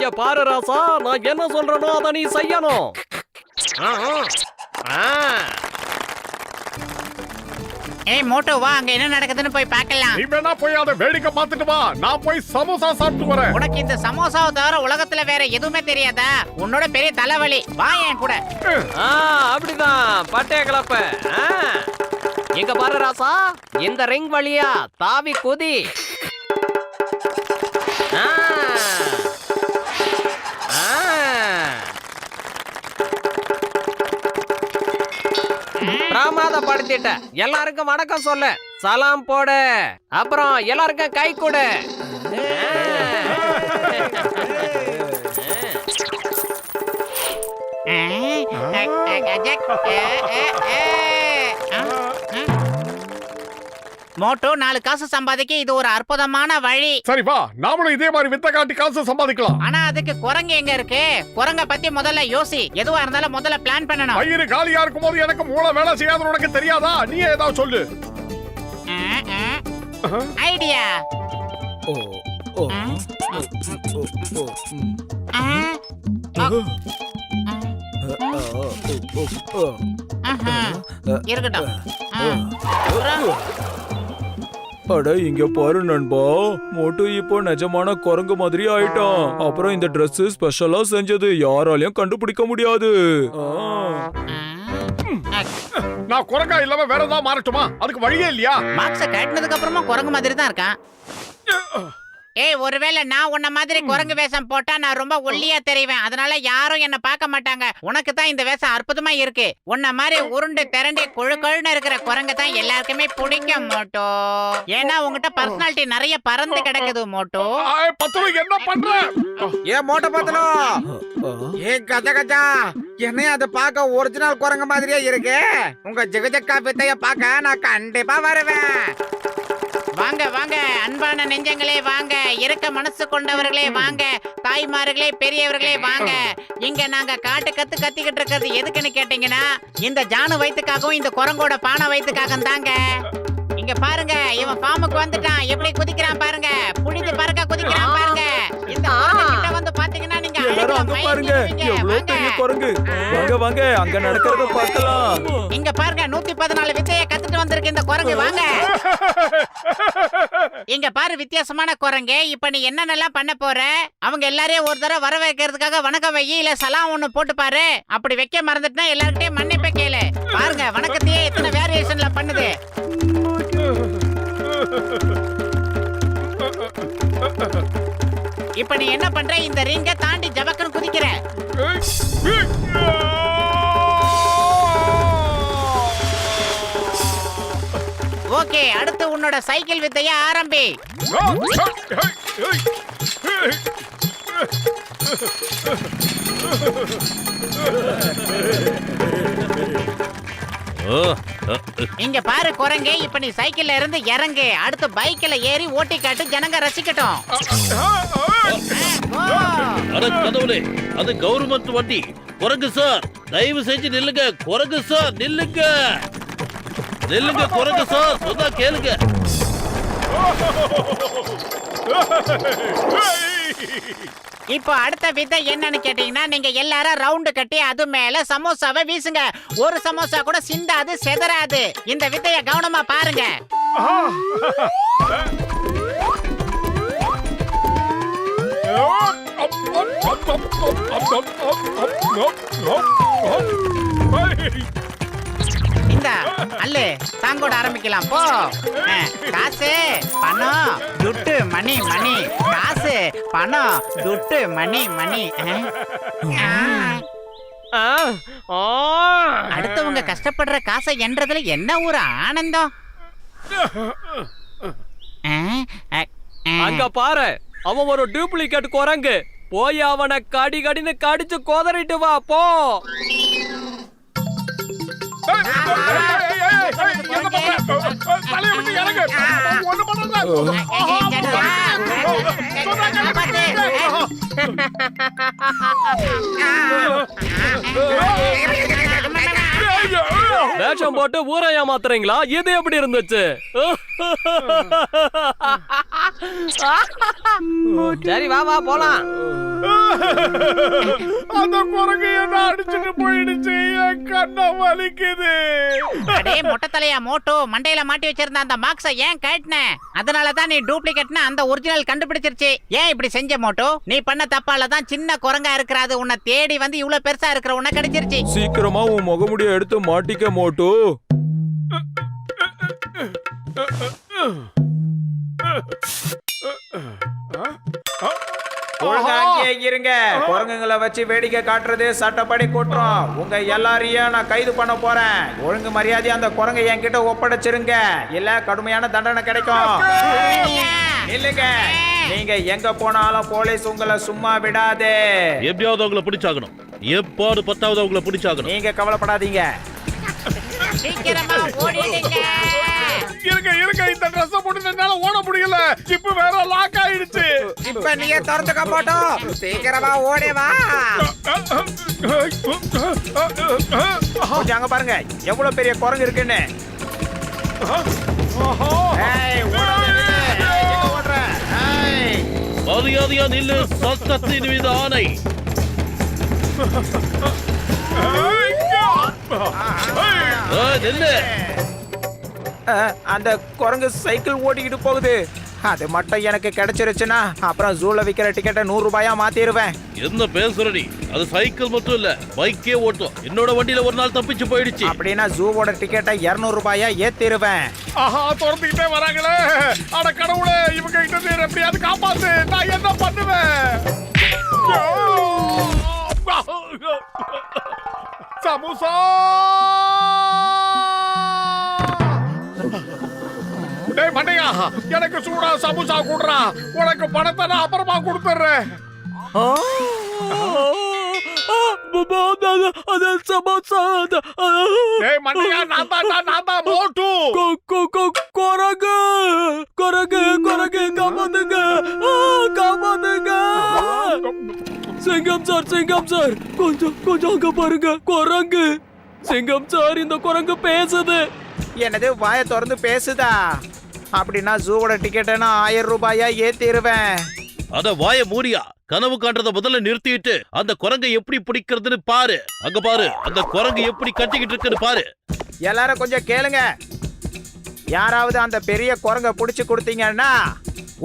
இங்க பாரு ராசா, நான் என்ன சொல்றேனோ அதை நீ செய்யணும். ஏய் மோட்டோ வா, அங்க என்ன நடக்குதுன்னு போய் பார்க்கலாம். நீ வேணா போய் அதை வேடிக்கை பார்த்துட்டு வா, நான் போய் சமோசா சாப்பிட்டு வரேன். உனக்கு இந்த சமோசாவை தவிர உலகத்துல வேற எதுவுமே தெரியாதா? உன்னோட பெரிய தலைவலி, வா என் கூட. அப்படிதான் பட்டே கிளப்ப. இங்க பாரு ராசா, இந்த ரிங் வழியா தாவி குதி. பிரமாதப்படுத்திட்ட. எல்லாருக்கும் வணக்கம் சொல்லு, சலாம் போடு, அப்புறம் எல்லாருக்கும் கை கொடு. மோட்டோ 4 காசு சம்பாதிக்க இது ஒரு அற்புதமான வழி. சரி வா, நாமளும் இதே மாதிரி வித்த காட்டி காசு சம்பாதிக்கலாம். ஆனா அதுக்கு குரங்கு எங்க இருக்கு? குரங்க பத்தி முதல்ல யோசி. எதுவா இருந்தாலும் முதல்ல பிளான் பண்ணணும். வயிறு காலியா இருக்கும்போது எனக்கு மூளை வேலை செய்யாதுன்னு உனக்கு தெரியாதா? நீ ஏதாவது சொல்லு. ஐடியா. இருக்கட்டும். அட இங்க பாரு நண்பா, மோட்டு இப்போ நிஜமான குரங்கு மாதிரி ஆயிட்டான். அப்புறம் இந்த Dress ஸ்பெஷலா செஞ்சது, யாராலையும் கண்டுபிடிக்க முடியாது. நான் குரங்கா இல்லாம வேற ஏதாவது மாறட்டுமா? அதுக்கு வழியே இல்லையா? மார்க்ஸ கட்டினதுக்கு அப்புறமா குரங்கு மாதிரி தான் இருக்கான். ஏய், ஒருவேளை நான் உன்ன மாதிரி குரங்கு வேஷம் போட்டா நான் ரொம்ப ஒல்லியா தெரிவேன். அதனால யாரும் என்ன பார்க்க மாட்டாங்க. உனக்கு தான் இந்த வேஷம் அற்புதமா இருக்கு. உன்ன மாதிரி உருண்டு திரண்டு கொழுன்னு இருக்கிற குரங்கு தான் எல்லாருக்குமே பிடிக்கும் மோட்டோ. ஏன்னா உங்ககிட்ட பர்சனாலிட்டி நிறைய பறந்து கிடக்குது மோட்டோ. என்ன பண்ற? ஏன் மோட்டோ பத்தலோ? ஏன் கஜா என்னைய அதை பார்க்க ஒரிஜினல் குரங்கு மாதிரியே இருக்கு. உங்க ஜிகஜக்கா வித்தைய பார்க்க நான் கண்டிப்பா வருவேன். வாங்க வாங்க அன்பான நெஞ்சங்களே, வாங்க இருக்க மனசு கொண்டவர்களே, வாங்க தாய்மார்களே, பெரியவர்களே, வாங்க. இங்க நாங்க காட்டு கத்திக்கிட்டு இருக்கிறது எதுக்குன்னு கேட்டீங்கன்னா, இந்த ஜானு வயிற்றுக்காகவும் இந்த குரங்கோட பானை வயிற்றுக்காகவும் தாங்க. இங்க பாருங்க, இவன் ஃபார்முக்கு வந்துட்டான். எப்படி குதிக்கிறான் பாருங்க, புடித்து பறக்க குதிக்கிறான் பாருங்க. இந்த கிட்ட வந்து பாத்தீங்கன்னா நீங்க பாருங்க எவ்வளவு பெரிய குரங்கு. வாங்க வாங்க அங்க நடக்கிறத பார்க்கலாம். இங்க பாருங்க 114 வித்தையை கத்துட்டு வந்திருக்கு இந்த குரங்கு. வாங்க இங்க பாரு வித்தியாசமான குரங்கு. இப்ப நீ என்னென்னலாம் பண்ண போற? அவங்க எல்லாரையும் ஒரு தடவை வர வைக்கிறதுக்காக வணக்கம் வை, இல்ல சலாம் ஒண்ணு போட்டு பாரு. அப்படி வைக்க மறந்துட்டுனா எல்லார்கிட்டயும் மன்னிப்பை கேளு. பாருங்க வணக்கத்தையே எத்தனை வேரியேஷன்ல பண்ணுது. இப்ப நீ என்ன பண்ற? இந்த ரிங்க தாண்டி ஜபக்கன் குதிக்கிற. ஓகே, அடுத்து உன்னோட சைக்கிள் வித்தைய ஆரம்பி. இங்க பாரு குரங்கே, இப்ப நீ சைக்கிள்ல இருந்து இறங்கு. அடுத்து பைக்ல ஏறி ஓட்டி காட்டு, ஜனங்க ரசிக்கட்டும். கடவுளே, அது கவர்மெண்ட் வண்டி. குரங்கு சார் தயவு செஞ்சு நில்லுங்க. குரங்கு சார் நில்லுங்க, நில்லுங்க. குரங்கு சார் சொன்னா கேளுங்க. இப்போ அடுத்த வித்தை என்னன்னு கேட்டீங்கன்னா, நீங்க எல்லாரும் ரவுண்டு கட்டி அது மேல சமோசாவை வீசுங்க. ஒரு சமோசா கூட சிந்தாது, செதறாது. இந்த வித்தைய கவனமா பாருங்க. இந்த அல்லு தாங்கோட ஆரம்பிக்கலாம் போ. காசு பணம் துட்டு மணி மணி, காசு பணம் துட்டு மணி மணி. அடுத்தவங்க கஷ்டப்படுற காசை என்றதுல என்ன ஒரு ஆனந்தம். அங்க பாரு, அவன் ஒரு டூப்ளிகேட் குரங்கு. போய் அவனை கடின்னு கடிச்சு கோதறிட்டு வா போ. வேஷம் போட்டு ஊரை ஏமாத்துறீங்களா? இது எப்படி இருந்துச்சு? சரி வா வா போலாம். அந்த குரங்கு என்ன அடிச்சுட்டு போயிடுச்சு. என் கண்ண வலிக்குது. அடே மொட்டை தலையா மோட்டோ, மண்டையில மாட்டி வச்சிருந்த அந்த மார்க்ஸ ஏன் கழட்டின? அதனாலதான் நீ டூப்ளிகேட்னா அந்த ஒரிஜினல் கண்டுபிடிச்சிருச்சு. ஏன் இப்படி செஞ்ச மோட்டோ? நீ பண்ண தப்பால தான் சின்ன குரங்கா இருக்கிறது உன்னை தேடி வந்து இவ்வளவு பெருசா இருக்கிற உன்னை கிடைச்சிருச்சு. சீக்கிரமா உன் முகமுடிய எடுத்து மாட்டிக்க மோட்டு. ஒழுங்கா அங்கேயே இருங்க. குரங்குங்களை வச்சு வேடிக்கை காட்டுறது சட்டப்படி குற்றம். உங்க எல்லாரையும் நான் கைது பண்ண போறேன். ஒழுங்கு மரியாதை அந்த குரங்கை என்கிட்ட ஒப்படைச்சிருங்க, இல்ல கடுமையான தண்டனை கிடைக்கும். இல்லங்க, நீங்க எங்க போனாலும் போலீஸ் உங்களை சும்மா விடாதே. எப்படியாவது அவங்கள பிடிச்சாகணும். எப்பாடு பத்தாவது அவங்கள பிடிச்சாகணும். நீங்க கவலைப்படாதீங்க. சீக்கிரமா ஓடிடுங்க. இருங்க இருங்க, இந்த ட்ரெஸ் போட்டு என்னால ஓட முடியல. ஜிப்பு வேற லாக் ஆயிடுச்சு. இப்ப நீங்க திறந்துக்க மாட்டோம். சீக்கிரமா ஓடி வா. கொஞ்சம் அங்க பாருங்க எவ்வளவு பெரிய குரங்கு இருக்குன்னு. ஏய், ஓடாதே நில்லு. எங்க ஓடுற? ஏய். மரியாதையா நில்லு. சட்டத்தின் மீது ஆணை. நில்லு. அந்த குரங்கு சைக்கிள் ஓட்டிக்கிட்டு போகுது. அது மட்டும் எனக்கு கிடைச்சிருச்சுன்னா அப்புறம் ஜூல விக்கிற டிக்கெட்டை 100 ரூபாயா மாத்திடுவேன். என்ன பேசுற நீ? அது சைக்கிள் மட்டும் இல்ல, பைக்கே ஓட்டும். என்னோட வண்டியில ஒரு நாள் தப்பிச்சு போயிடுச்சு. அப்படின்னா ஜூவோட டிக்கெட்டை 200 ரூபாயா ஏத்திடுவேன். ஆஹா, துரத்துக்கிட்டே வராங்களே. அட கடவுளே, இவங்க கிட்ட இருந்து எப்படியாவது காப்பாத்து. நான் என்ன பண்ணுவேன்? சமோசா. டேய் மண்டையா, எனக்கு சூடா சமோசா குடுறா. உனக்கு பணத்தை நான் அப்புறமா கொடுத்துறேன். டேய் மண்டையா, நான் தான் மோட்டு. குரங்கு குரங்கு குரங்கு காப்பாத்துங்க, காப்பாத்துங்க. சிங்கம் சார் கொஞ்சம் அங்க பாருங்க. குரங்கு சிங்கம் சார், இந்த குரங்கு பேசுது. என்னது, வாயை திறந்து பேசுதா? அப்படின்னா ஜூவோட டிக்கெட்டை நான் 1000 ரூபாயா ஏத்திடுவேன். அத வாய மூடியா. கனவு காண்றத முதல்ல நிறுத்திட்டு அந்த குரங்கை எப்படி பிடிக்கிறதுன்னு பாரு. அங்க பாரு, அந்த குரங்கு எப்படி கட்டிக்கிட்டு இருக்குன்னு பாரு. எல்லாரும் கொஞ்சம் கேளுங்க. யாராவது அந்த பெரிய குரங்கை பிடிச்சு கொடுத்தீங்கன்னா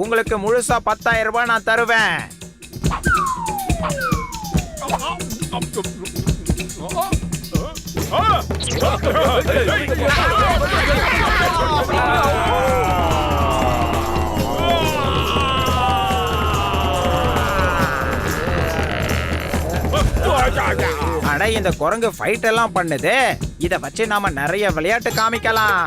உங்களுக்கு முழுசா 10,000 ரூபாய் நான் தருவேன். அட, இந்த குரங்கு ஃபைட் எல்லாம் பண்ணுது. இத வச்சு நாம நிறைய விளையாட்டு காமிக்கலாம்.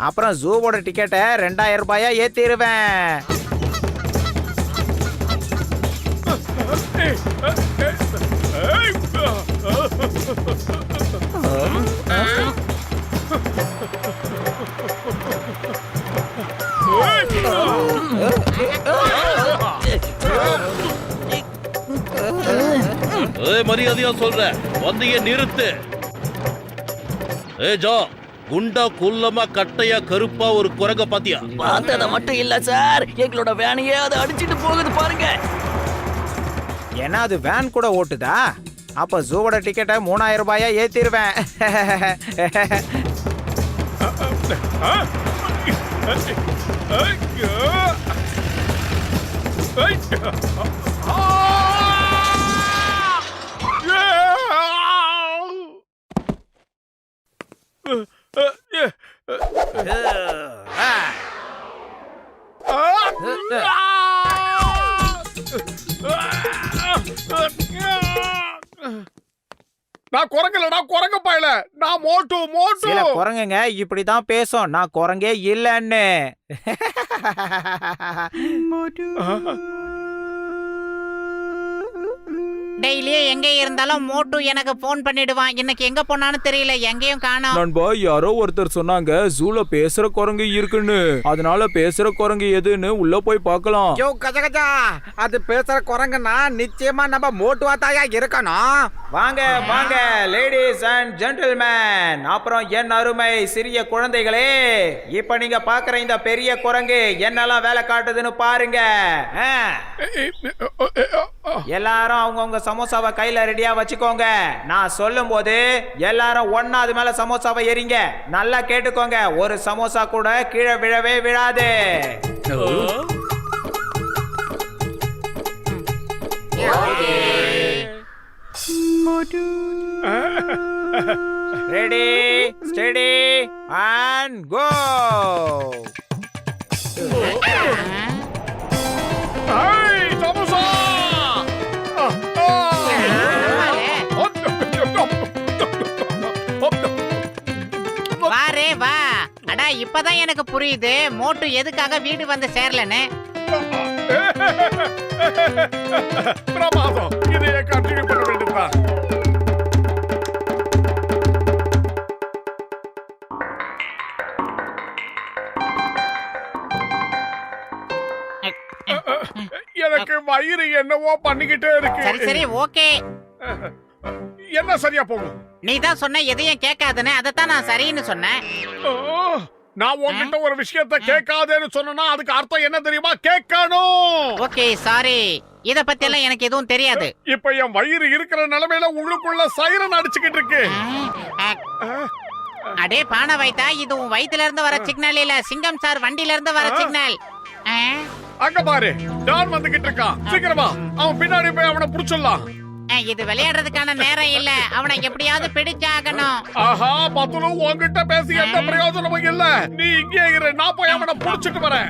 அப்புறம் ஜூவோட டிக்கெட்டை 2000 ரூபாயா ஏத்திடுவேன். மரியாதையா சொல்ற, வந்திய நிறுத்து. ஜா, குண்டா குள்ளமா கட்டையா கருப்பா ஒரு குரங்க பாத்தியா? பார்த்தத மட்டும் இல்ல சார், எங்களோட வேனையே அதை அடிச்சிட்டு போகுது பாருங்க. ஏன்னா அது வேன் கூட ஓட்டுதா? அப்ப ஜூவோட டிக்கெட்டை 3000 ரூபாயா ஏத்திடுவேன். நான் குரங்கலடா, குரங்கு பாயல. நான் மோட்டு. சில குரங்குங்க இப்படிதான் பேசும். நான் குரங்கே இல்லன்னு. டெய்லியே எங்க இருந்தாலும் மோட்டு எனக்கு போன் பண்ணிடுவான். இன்னைக்கு எங்க போனான்னு தெரியல, எங்கேயும் காணோம். நண்பா, யாரோ ஒருத்தர் சொன்னாங்க ஜூல பேசுற குரங்கு இருக்குன்னு. அதனால பேசுற குரங்கு எதுன்னு உள்ள போய் பார்க்கலாம். யோ கஜ கஜா, அது பேசுற குரங்குன்னா நிச்சயமா நம்ம மோட்டுவா தாயா இருக்கணும். வாங்க வாங்க லேடிஸ் அண்ட் ஜென்டில்மேன், அப்புறம் என் அருமை சிறிய குழந்தைகளே, இப்ப நீங்க பாக்குற இந்த பெரிய குரங்கு என்னெல்லாம் வேலை காட்டுதுன்னு பாருங்க. எல்லாரும் அவங்கவுங்க சமோசாவை கையில ரெடியா வச்சுக்கோங்க. நான் சொல்லும் போது எல்லாரும் ஒன்னா அது மேல சமோசாவை எறிங்க. நல்லா கேட்டுக்கோங்க, ஒரு சமோசா கூட கீழே விழவே விழாது. ரெடி, ஸ்டெடி அண்ட் கோ. சமோசா! வாரே வா. அடா இப்பதான் எனக்கு புரியுது மோட்டு எதுக்காக வீடு வந்து சேரலன்னு. பிரமாதம், இதையே கண்டினியூ பண்ண வேண்டியதுதான். எனக்கு வயிறு என்னவோ பண்ணிக்கிட்டே இருக்கு. சரி சரி ஓகே. என்ன சரியா போகும்? நீ தான் சொன்ன எதையும் கேட்காதுன்னு, அதைத்தான் நான் சரின்னு சொன்னேன். நான் உன்கிட்ட ஒரு விஷயத்தை கேட்காதேன்னு சொன்னா அதுக்கு அர்த்தம் என்ன தெரியுமா? கேட்கணும். ஓகே சாரி, இத பத்தி எல்லாம் எனக்கு எதுவும் தெரியாது. இப்ப என் வயிறு இருக்கிற நிலைமையில உள்ளுக்குள்ள சைரன் அடிச்சுக்கிட்டு இருக்கு. அடே பானை வைத்தா, இது உன் வயித்துல இருந்து வர சிக்னல் இல்ல, சிங்கம் சார் வண்டியில இருந்து வர சிக்னல். அங்க பாரு, டான் வந்துகிட்டு இருக்கான். சீக்கிரமா அவன் பின்னாடி போய் அவனை புடிச்சிடலாம். இது விளையாடுறதுக்கான நேரம் இல்ல, அவனை எப்படியாவது பிடிச்சாகணும். ஆஹா, பத்துலு உன்கிட்ட பேசி எந்த பிரயோஜனமும் இல்ல. நீ இங்கே இரு, நான் போய் அவனை புடிச்சிட்டு வரேன்.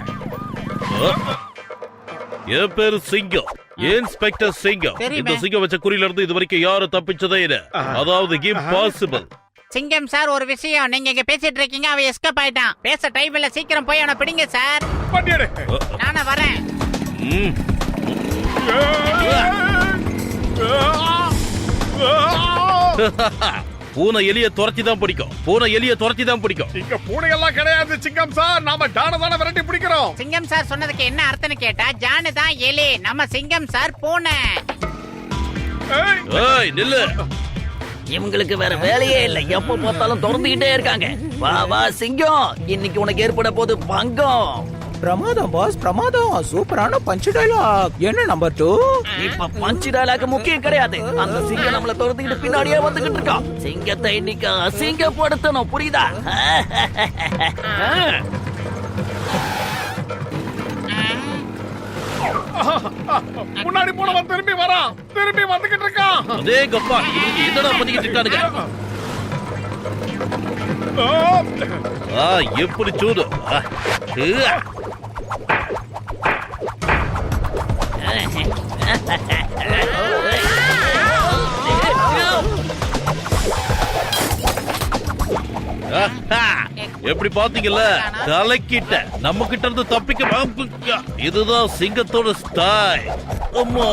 என் பேரு சிங்கம், இன்ஸ்பெக்டர் சிங்கம். தெரியுமே. இந்த சிங்கம் வச்ச குறியில இருந்து இது வரைக்கும் யாரும் தப்பிச்சதே இல்ல. அதாவது இம்பாசிபிள். சிங்கம் சார், ஒரு விஷயம், நீங்க இங்க பேசிட்டு இருக்கீங்க, அவன் எஸ்கேப் ஆயிட்டான். பேச டைம் இல்ல, சீக்கிரம் போய் அவனை பிடிங்க சார். பண்ணிடு. நானே வரேன். பூனை எலிய துரத்தி தான் பிடிக்கும். பூனை எலிய துரத்தி தான் பிடிக்கும். இங்க பூனை எல்லாம் கிடையாது சிங்கம் சார், நாம டான தான விரட்டி பிடிக்கிறோம். சிங்கம் சார் சொன்னதுக்கு என்ன அர்த்தம்னு கேட்டா, ஜானு தான் எலி, நம்ம சிங்கம் சார் பூனை. ஏய் நில்லு. இவங்களுக்கு வேற வேலையே இல்ல, எப்ப பார்த்தாலும் தொடர்ந்துகிட்டே இருக்காங்க. வா வா சிங்கம், இன்னைக்கு உனக்கு ஏற்பட போது பங்கம். பிரமாதம் பாஸ், பிரமாதம். சூப்பரான பஞ்ச் டயலாக். என்ன நம்பர் 2? இப்ப பஞ்ச் டயலாக் முக்கியம் கிடையாது. அந்த சிங்கம் நம்மள தொடர்ந்துகிட்டு பின்னாடியே வந்துகிட்டு இருக்கான். சிங்கத்தை இன்னைக்கு அசிங்கப்படுத்தணும், புரியுதா? முன்னாடி போனவன் திரும்பி வரான், திரும்பி வந்துகிட்டு இருக்கான். அதே கப்பா, என்னடா பண்ணிக்கிட்டு இருக்கானுங்க? எப்படி சூடு. எப்படி பாத்தீங்கல்ல, கலக்கிட்ட. நம்ம கிட்ட இருந்து தப்பிக்க இதுதான் சிங்கத்தோட ஸ்டைல். அம்மா,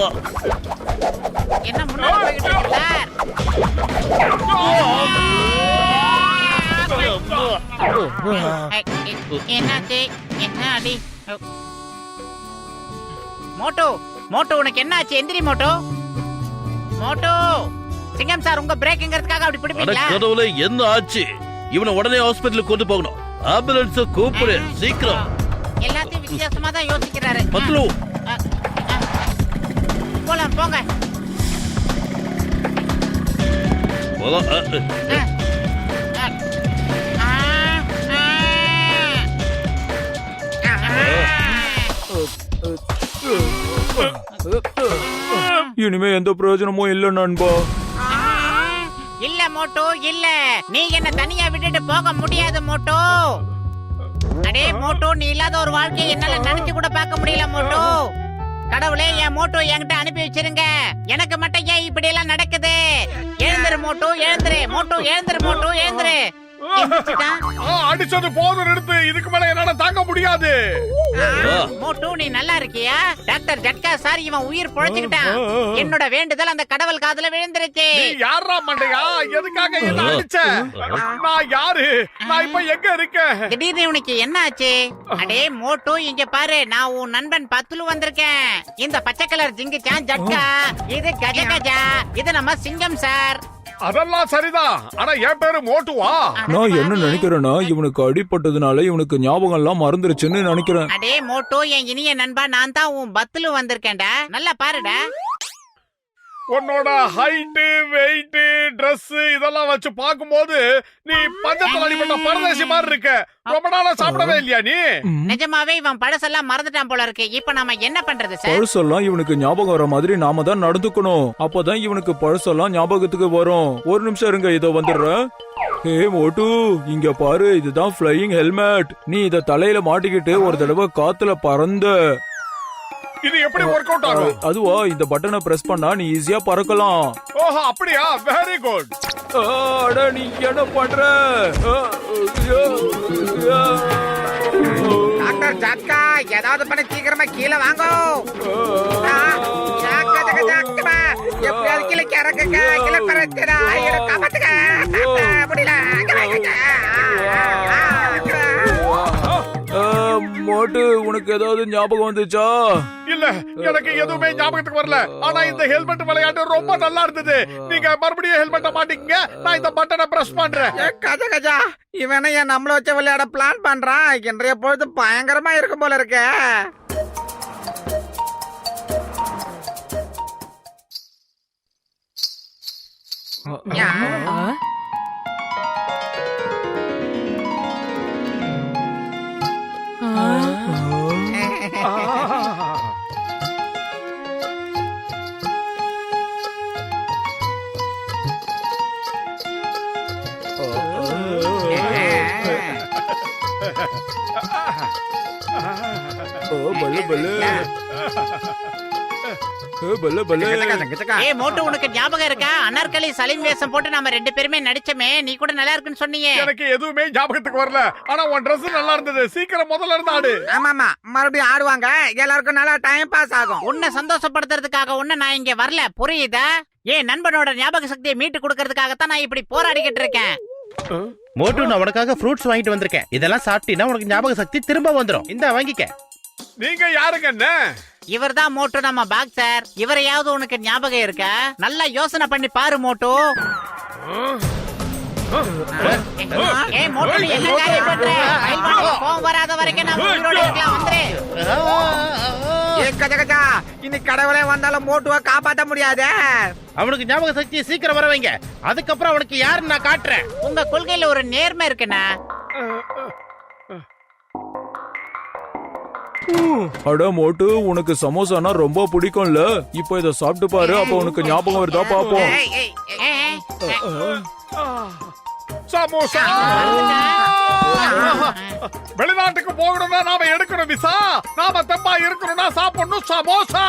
என்ன முன்னாடி போயிட்டு இருக்கு சார்? என்னாச்சு? என்ன அடி? மோட்டோ, மோட்டோ உனக்கு என்னாச்சு? எந்திரி மோட்டோ. மோட்டோ, சிங்கம் சார் உங்க பிரேக்குங்கிறதுக்காக அப்படி பிடிப்பீங்களா? கடவுளே, என்ன ஆச்சு? இவனை உடனே ஹாஸ்பிடலுக்கு கொண்டு போகணும். ஆம்புலன்ஸ் கூப்பிடு சீக்கிரம். எல்லாத்தையும் வித்தியாசமா தான் யோசிக்கிறாரு. பத்லு, போலாம் போங்க. இனிமே எந்த பிரயோஜனமும் இல்ல நண்பா. இல்ல மோட்டோ, இல்ல. நீ என்ன தனியா விட்டுட்டு போக முடியாது மோட்டோ. அடே மோட்டோ, நீ இல்லாத ஒரு வாழ்க்கையை என்னால நினைச்சு கூட பார்க்க முடியல மோட்டோ. கடவுளே, என் மோட்டோ என்கிட்ட அனுப்பி வச்சிருங்க. எனக்கு மட்டும் ஏன் இப்படி எல்லாம் நடக்குது? எழுந்துரு மோட்டோ, எழுந்துரு மோட்டோ, எழுந்துரு மோட்டோ, எழுந்துரு. எந்திரிச்சிட்டான். அடிச்சது போதும், நிறுத்து. இதுக்கு மேல என்னால தாங்க முடியாது. மோட்டு நீ நல்லா இருக்கியா? டாக்டர் ஜட்கா சார் இவன் உயிர் பொழைச்சுக்கிட்டான். என்னோட வேண்டுதல் அந்த கடவுள் காதுல விழுந்துருச்சு. நீ யாரா மண்டையா? எதுக்காக என்ன அடிச்ச? நான் யாரு? நான் இப்ப எங்க இருக்கேன்? திடீர்னு உனக்கு என்ன ஆச்சு? அடே மோட்டு இங்க பாரு, நான் உன் நண்பன் பத்துலு வந்திருக்கேன். இந்த பச்சை கலர் ஜிங்குச்சான் ஜட்கா, இது கஜ கஜா, இது நம்ம சிங்கம் சார். அதெல்லாம் சரிதான். ஆனா என் பேரு மோட்டுவா? நான் என்ன நினைக்கிறேன்னா இவனுக்கு அடிபட்டதுனால இவனுக்கு ஞாபகம் எல்லாம் மறந்துருச்சுன்னு நினைக்கிறேன். அடே மோட்டு என் இனிய நண்பா, நான் தான் உன் பத்துலு வந்திருக்கேன்டா. நல்லா பாருடா. உன்னோட ஹைட், வெயிட், Dress இதெல்லாம் வச்சு பாக்கும்போது நீ பஞ்சத்துல அடிபட்ட பரதேசி மாதிரி இருக்க. ரொம்ப நாளா சாப்பிடவே இல்லையா நீ? நிஜமாவே இவன் பழசெல்லாம் மறந்துட்டான் போல இருக்கு. இப்ப நாம என்ன பண்றது சார்? பழசெல்லாம் இவனுக்கு ஞாபகம் வர மாதிரி நாம தான் நடந்துக்கணும். அப்பதான் இவனுக்கு பழசெல்லாம் ஞாபகத்துக்கு வரும். ஒரு நிமிஷம் இருங்க, இதோ வந்துடுறேன். ஹே மோட்டு, இங்க பாரு, இதுதான் ஃப்ளையிங் ஹெல்மெட். நீ இத தலையில மாட்டிக்கிட்டு ஒரு தடவை காத்துல பறந்த. இது எப்படி ஒர்க் அவுட் ஆகும்? அதுவா, இந்த பட்டனை பிரஸ் பண்ணா நீ ஈஸியா பறக்கலாம். ஓஹோ, அப்படியா? Very good. அட நீ என்ன பண்ற? டாக்டர் ஜட்கா, ஏதாவது பண்ணி சீக்கிரமா கீழே வாங்க. எப்படியாவது கீழே இறக்குங்க. கீழே பறந்துடா. காப்பாத்துங்க. முடியல. மோட்டு, உனக்கு ஏதாவது ஞாபகம் வந்துச்சா? இல்ல, எனக்கு எதுவுமே ஞாபகத்துக்கு வரல. ஆனா இந்த ஹெல்மெட் விளையாட்டு ரொம்ப நல்லா இருந்தது. நீங்க மறுபடியும் ஹெல்மெட்ட மாட்டிக்கங்க. நான் இந்த பட்டனை பிரஸ் பண்றேன். கஜ கஜா, இவனை ஏன் நம்மள வச்சு விளையாட பிளான் பண்றான்? இன்றைய பொழுது பயங்கரமா இருக்கும் போல இருக்க. ஏய் மோட்டு, உனக்கு ஞாபகம் இருக்கா? அனார்கலி சலீம் வேஷம் போட்டு நாம ரெண்டு பேருமே நடிச்சோமே, நீ கூட நல்லா இருக்குன்னு சொன்னீங்க. எனக்கு எதுவுமே ஞாபகத்துக்கு வரல. ஆனா உன் Dress நல்லா இருந்தது. சீக்கிரம் முதல்ல இருந்து ஆடு. ஆமாமா, மறுபடியும் ஆடுவாங்க. எல்லாருக்கும் நல்லா டைம் பாஸ் ஆகும். உன்னை சந்தோஷப்படுத்துறதுக்காக ஒண்ணு நான் இங்க வரல, புரியுதா? ஏன் நண்பனோட ஞாபக சக்தியை மீட்டு கொடுக்கறதுக்காகத்தான் நான் இப்படி போராடிக்கிட்டு இருக்கேன். மோட்டு, நான் உனக்காக ஃப்ரூட்ஸ் வாங்கிட்டு வந்திருக்கேன். இதெல்லாம் சாப்பிட்டீங்கன்னா உனக்கு ஞாபக சக்தி திரும்ப வந்துரும். இந்த வாங்கிக்க. நீங்க யாருங்க? என்ன இவர்தான் மோட்டு, நம்ம பாக்ஸர். இவரையாவது உனக்கு ஞாபகம் இருக்கா? நல்லா யோசனை பண்ணி பாரு மோட்டு. ஏய் மோட்டு, நீ என்ன காரியம் பண்ற? பைல்வானுக்கு கோவம் வராத வரைக்கும் நம்ம உயிரோட இருக்கலாம். வந்துரு. கஜ கஜா, இன்னைக்கு கடவுளே வந்தாலும் மோட்டுவா காப்பாத்த முடியாது. அவனுக்கு ஞாபக சக்தியை சீக்கிரம் வர வைங்க. அதுக்கப்புறம் அவனுக்கு யாருன்னு நான் காட்டுறேன். உங்க கொள்கையில ஒரு நேர்மை இருக்குண்ணா. அட மோட்டு, உனக்கு சமோசானா ரொம்ப பிடிக்கும்ல. இப்போ இத சாப்பிட்டு பாரு, அப்ப உனக்கு ஞாபகம் வருதா பாப்போம். சமோசா. வெளிநாட்டுக்கு போகணும்னா நாம எடுக்கணும் விசா. நாம தெம்பா இருக்கணும்னா சாப்பிடணும் சமோசா.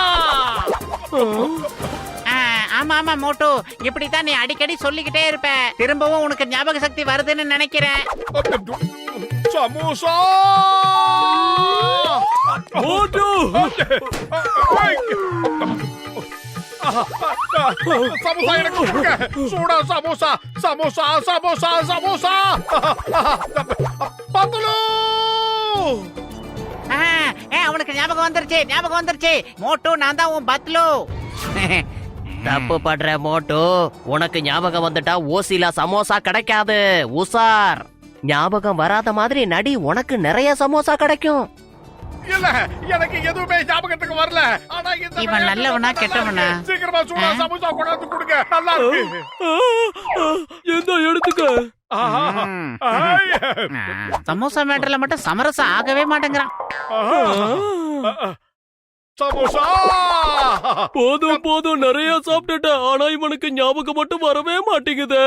ஆமா ஆமா மோட்டு, இப்படித்தான் நீ அடிக்கடி சொல்லிக்கிட்டே இருப்ப. திரும்பவும் உனக்கு ஞாபக சக்தி வருதுன்னு நினைக்கிறேன். சமோசா. மோட்டு, சமோசா எனக்கு கொடுங்க. சூடா சமோசா. சமோசா சமோசா சமோசா. பத்துலு. அவனுக்கு ஞாபகம் வந்துருச்சு, ஞாபகம் வந்துருச்சு. மோட்டு, நான் தான் உன் பத்லு. தப்பு பண்ற மோட்டு. உனக்கு ஞாபகம் வந்துட்டா ஓசில சமோசா கிடைக்காது. உசார். ஞாபகம் வராத மாதிரி நடி, உனக்கு நிறைய சமோசா கிடைக்கும். இல்ல, எனக்கு எதுவுமே ஞாபகத்துக்கு வரல. ஆனா இவன் நல்லவனா கெட்டவனா? சீக்கிரமா சூடா சமோசா கொண்டாந்து கொடுங்க. நல்லா இருக்கு. எந்த எடுத்துக்க. சமோசா மேட்டர்ல மட்டும் சமரசம் ஆகவே மாட்டேங்கிறான். சமோசா போதும் போதும் நிறைய சாப்பிட்டுட்டேன் ஆனா இவனுக்கு ஞாபகம் மட்டும் வரவே மாட்டேங்குது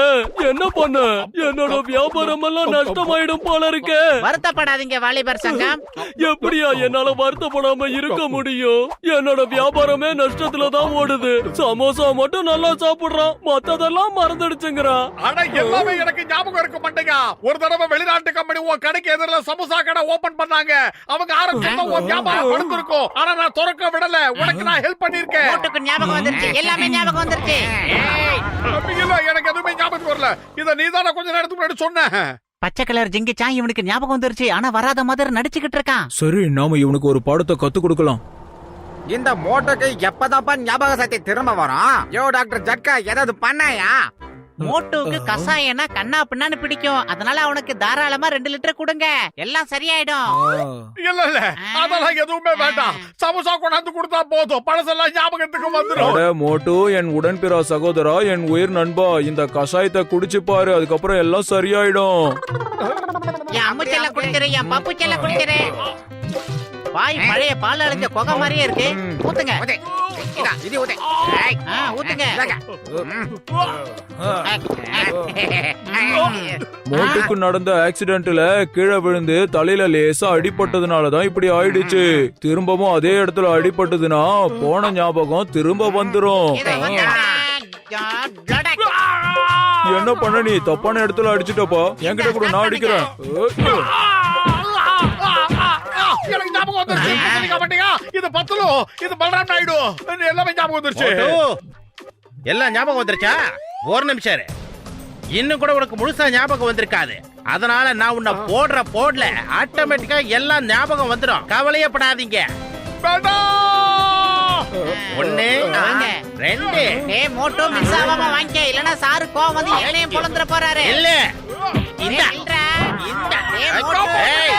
என்ன பண்ண என்னோட வியாபாரம் எல்லாம் நஷ்டமாயிடும் போல இருக்கே வருத்தப்படாதீங்க வாலிபர் சங்கம். எப்படியா என்னால வருத்தப்படாம இருக்க முடியும் என்னோட வியாபாரமே நஷ்டத்துல தான் ஓடுது சமோசா மட்டும் நல்லா சாப்பிடுறான் மத்ததெல்லாம் மறந்துடுச்சுங்கிறான் ஆனா எல்லாமே எனக்கு ஞாபகம் இருக்க மாட்டேங்க ஒரு தடவை வெளிநாட்டு கம்பெனி உன் கடைக்கு எதிரில் சமோசா கடை ஓபன் பண்ணாங்க அவங்க ஆரம்பிச்சா உன் வியாபாரம் படுத்திருக்கும் ஆனா நான் திறக்க விடல உனக்கு நான் ஹெல்ப் பண்ணிருக்கேன் மோட்டுக்கு ஞாபகம் வந்துருச்சு, எல்லாமே ஞாபகம் வந்துருச்சு. இல்ல எனக்கு எதுவுமே ஞாபகம் வரல இத நீதானே கொஞ்ச நேரத்துக்கு முன்னாடி சொன்ன பச்சை கலர் ஜிங்கிச்சான் இவனுக்கு ஞாபகம் வந்துருச்சு, ஆனா வராத மாதிரி நடிச்சுக்கிட்டு இருக்கான். சரி நாம இவனுக்கு ஒரு பாடத்தை கத்து கொடுக்கலாம் இந்த மோட்டோக்கு எப்பதாப்பா ஞாபக சக்தி திரும்ப வரும்? யோ டாக்டர் ஜட்கா ஏதாவது பண்ணாயா? மோட்டுக்கு கசாயம்னா கண்ணா பின்னான்னு பிடிக்கும், அதனால அவனுக்கு தாராளமா 2 லிட்டர் கொடுங்க, எல்லாம் சரியாயிடும். இல்ல இல்ல அதெல்லாம் எதுவுமே வேண்டாம் சமோசா கொண்டாந்து கொடுத்தா போதும் பழசெல்லாம் ஞாபகத்துக்கு வந்துடும் அட மோட்டு என் உடன்பிறா சகோதரா என் உயிர் நண்பா இந்த கஷாயத்தை குடிச்சு பாரு அதுக்கப்புறம் எல்லாம் சரியாயிடும் என் அம்மு செல்ல குடிச்சிரு, என் பப்பு செல்ல குடிச்சிரு. வாய் பழைய பால் அழிஞ்ச கொகை மாதிரியே இருக்கு. ஊத்துங்க. ஊத்துங்க. மோட்டுக்கு நடந்த ஆக்சிடென்ட்ல கீழே விழுந்து தலையில லேசா அடிபட்டதுனாலதான் இப்படி ஆயிடுச்சு திரும்பவும் அதே இடத்துல அடிபட்டதுன்னா போன ஞாபகம் திரும்ப வந்துரும் என்ன பண்ண நீ தப்பான இடத்துல அடிச்சுட்டப்பா என்கிட்ட கூட நான் அடிக்கிறேன் எனக்கு ஞாபகம் வந்துருச்சு சொல்லிக்க மாட்டீங்க இது பத்தலோ இது பலராம் நாயுடு எல்லாமே ஞாபகம் வந்துருச்சு எல்லாம் ஞாபகம் வந்துருச்சா? ஒரு நிமிஷம் இரு. இன்னும் கூட உனக்கு முழுசா ஞாபகம் வந்திருக்காது அதனால நான் உன்னை போடல ஆட்டோமேட்டிக்கா எல்லாம் ஞாபகம் வந்துடும் கவலையப்படாதீங்க ஒண்ணு வாங்க. 2 ஏய் மோட்டோ மிஸ் ஆகாம வாங்கிக்க, இல்லனா சாரு கோவம் வந்து என்னையும் பொளந்துற போறாரு. இல்ல இந்த இந்த ஏய் மோட்டோ ஏய்